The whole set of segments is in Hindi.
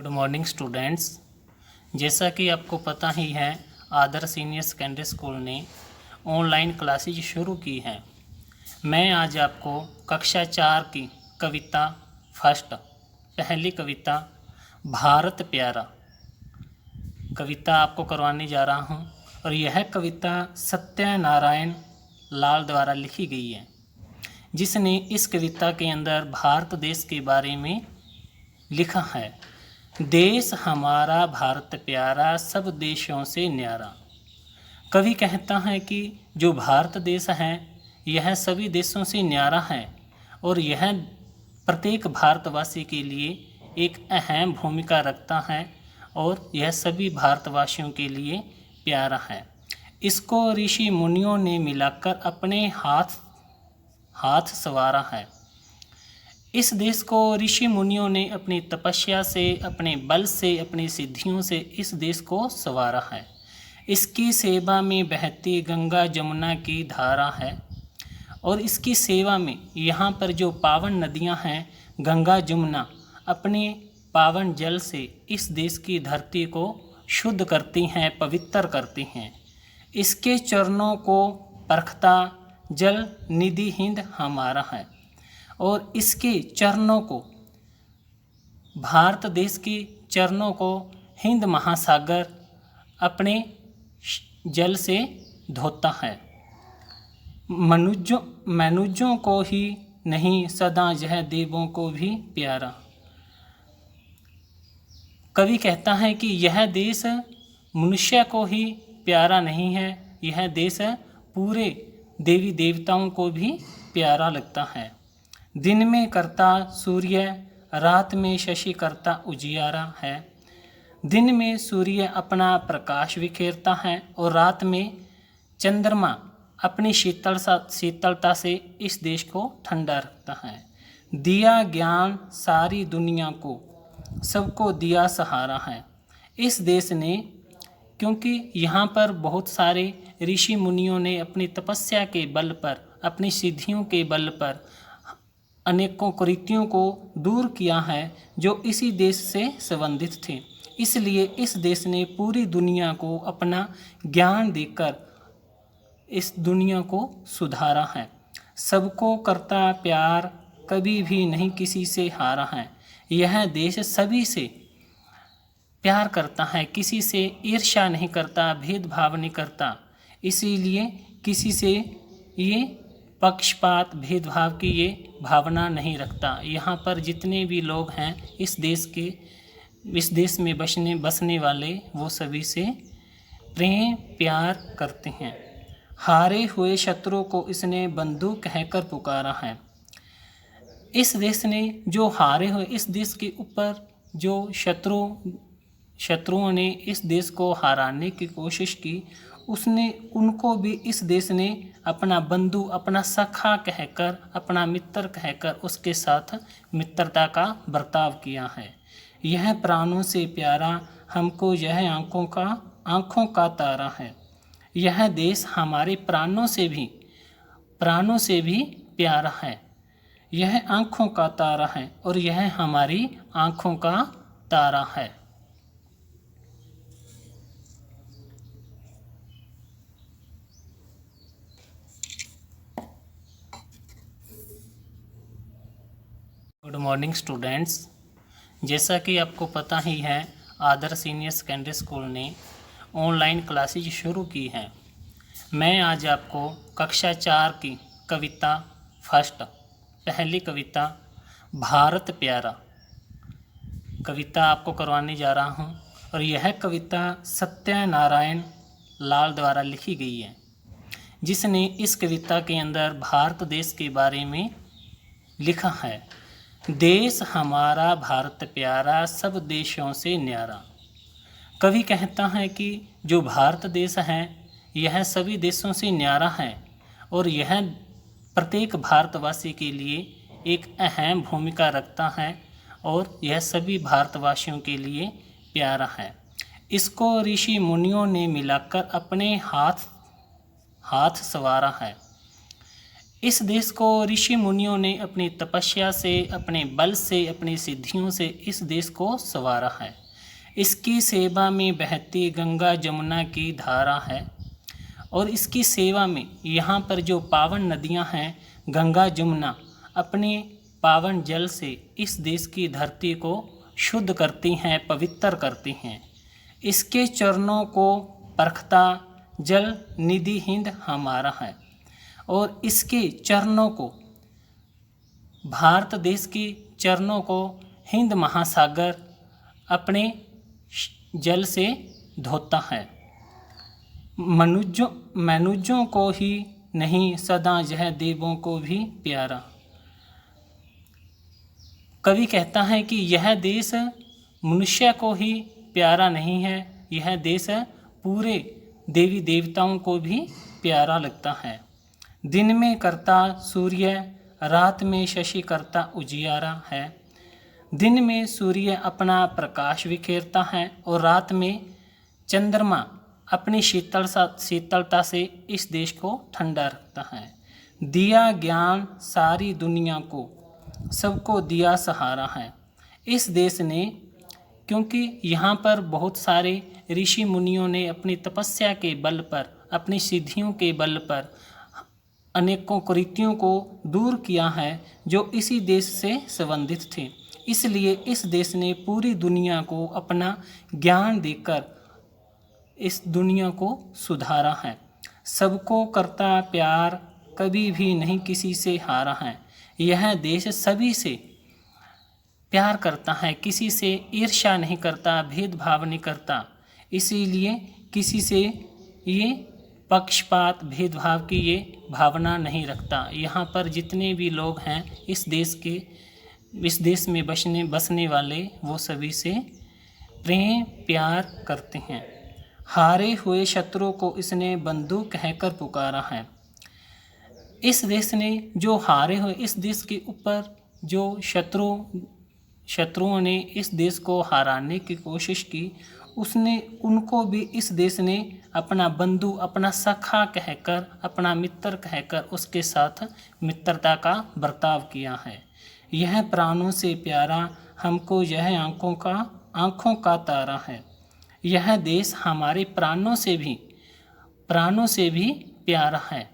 Good morning students. जैसा कि आपको पता ही है, आदर्श सीनियर सेकेंडरी स्कूल ने ऑनलाइन क्लासेज शुरू की हैं। मैं आज आपको कक्षा 4 की कविता फर्स्ट पहली कविता भारत प्यारा कविता आपको करवाने जा रहा हूं। और यह कविता सत्यनारायण लाल द्वारा लिखी गई है, जिसने इस कविता के अंदर भारत देश के बारे में लिखा है। देश हमारा भारत प्यारा, सब देशों से न्यारा। कवि कहता है कि जो भारत देश है यह सभी देशों से न्यारा है और यह प्रत्येक भारतवासी के लिए एक अहम भूमिका रखता है और यह सभी भारतवासियों के लिए प्यारा है। इसको ऋषि मुनियों ने मिलाकर अपने हाथ संवारा है। इस देश को ऋषि मुनियों ने अपनी तपस्या से, अपने बल से, अपनी सिद्धियों से इस देश को संवारा है। इसकी सेवा में बहती गंगा जमुना की धारा है और इसकी सेवा में यहाँ पर जो पावन नदियाँ हैं, गंगा जमुना अपने पावन जल से इस देश की धरती को शुद्ध करती हैं, पवित्र करती हैं। इसके चरणों को परखता जल निधि हिंद हमारा है और इसके चरणों को, भारत देश के चरणों को हिंद महासागर अपने जल से धोता है। मनुष्यों को ही नहीं, सदा यह देवों को भी प्यारा। कवि कहता है कि यह देश मनुष्य को ही प्यारा नहीं है, यह देश पूरे देवी देवताओं को भी प्यारा लगता है। दिन में करता सूर्य, रात में शशि करता उजियारा है। दिन में सूर्य अपना प्रकाश बिखेरता है और रात में चंद्रमा अपनी शीतलता से इस देश को ठंडा रखता है। दिया ज्ञान सारी दुनिया को, सबको दिया सहारा है। इस देश ने, क्योंकि यहाँ पर बहुत सारे ऋषि मुनियों ने अपनी तपस्या के बल पर, अपनी सिद्धियों के बल पर अनेकों कुरीतियों को दूर किया है जो इसी देश से संबंधित थे। इसलिए इस देश ने पूरी दुनिया को अपना ज्ञान देकर इस दुनिया को सुधारा है। सबको करता प्यार, कभी भी नहीं किसी से हारा है। यह देश सभी से प्यार करता है, किसी से ईर्ष्या नहीं करता, भेदभाव नहीं करता। इसीलिए किसी से ये पक्षपात, भेदभाव की ये भावना नहीं रखता। यहाँ पर जितने भी लोग हैं इस देश में बसने वाले, वो सभी से प्रेम प्यार करते हैं। हारे हुए शत्रु को इसने बंधु कहकर पुकारा है। इस देश ने जो हारे हुए, इस देश के ऊपर जो शत्रुओं ने इस देश को हराने की कोशिश की, उनको भी इस देश ने अपना बंधु, अपना सखा कहकर, अपना मित्र कहकर उसके साथ मित्रता का बर्ताव किया है। यह प्राणों से प्यारा, हमको यह आँखों का तारा है। यह देश हमारे प्राणों से भी प्यारा है। यह आँखों का तारा है और यह हमारी आँखों का तारा है। Good morning students. जैसा कि आपको पता ही है, आदर्श सीनियर सेकेंडरी स्कूल ने ऑनलाइन क्लासेज शुरू की हैं। मैं आज आपको कक्षा 4 की कविता फर्स्ट पहली कविता भारत प्यारा कविता आपको करवाने जा रहा हूं। और यह कविता सत्यनारायण लाल द्वारा लिखी गई है, जिसने इस कविता के अंदर भारत देश के बारे में लिखा है। देश हमारा भारत प्यारा, सब देशों से न्यारा। कवि कहता है कि जो भारत देश है यह सभी देशों से न्यारा है और यह प्रत्येक भारतवासी के लिए एक अहम भूमिका रखता है और यह सभी भारतवासियों के लिए प्यारा है। इसको ऋषि मुनियों ने मिलाकर अपने हाथ संवारा है। इस देश को ऋषि मुनियों ने अपनी तपस्या से, अपने बल से, अपनी सिद्धियों से इस देश को संवारा है। इसकी सेवा में बहती गंगा जमुना की धारा है और इसकी सेवा में यहाँ पर जो पावन नदियाँ हैं गंगा जमुना अपने पावन जल से इस देश की धरती को शुद्ध करती हैं, पवित्र करती हैं। इसके चरणों को परखता जल निधि हिंद हमारा है और इसके चरणों को, भारत देश की चरणों को हिंद महासागर अपने जल से धोता है। मनुष्यों को ही नहीं सदा यह देवों को भी प्यारा। कवि कहता है कि यह देश मनुष्य को ही प्यारा नहीं है, यह देश पूरे देवी देवताओं को भी प्यारा लगता है। दिन में करता सूर्य, रात में शशि करता उजियारा है। दिन में सूर्य अपना प्रकाश बिखेरता है और रात में चंद्रमा अपनी शीतलता से इस देश को ठंडा रखता है। दिया ज्ञान सारी दुनिया को, सबको दिया सहारा है। इस देश ने, क्योंकि यहाँ पर बहुत सारे ऋषि मुनियों ने अपनी तपस्या के बल पर, अपनी सिद्धियों के बल पर अनेकों कुरीतियों को दूर किया है जो इसी देश से संबंधित थे। इसलिए इस देश ने पूरी दुनिया को अपना ज्ञान देकर इस दुनिया को सुधारा है। सबको करता प्यार, कभी भी नहीं किसी से हारा है। यह देश सभी से प्यार करता है, किसी से ईर्ष्या नहीं करता, भेदभाव नहीं करता। इसीलिए किसी से ये पक्षपात, भेदभाव की ये भावना नहीं रखता। यहाँ पर जितने भी लोग हैं इस देश में बसने वाले, वो सभी से प्रेम प्यार करते हैं। हारे हुए शत्रु को इसने बंधु कहकर पुकारा है। इस देश ने जो हारे हुए, इस देश के ऊपर जो शत्रुओं ने इस देश को हराने की कोशिश की, उनको भी इस देश ने अपना बंधु, अपना सखा कहकर, अपना मित्र कहकर उसके साथ मित्रता का बर्ताव किया है। यह प्राणों से प्यारा हमको, यह आँखों का तारा है। यह देश हमारे प्राणों से भी प्यारा है।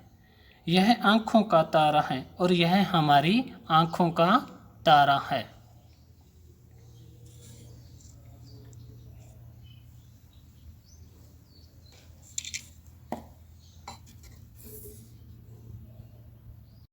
यह आँखों का तारा है और यह हमारी आँखों का तारा है।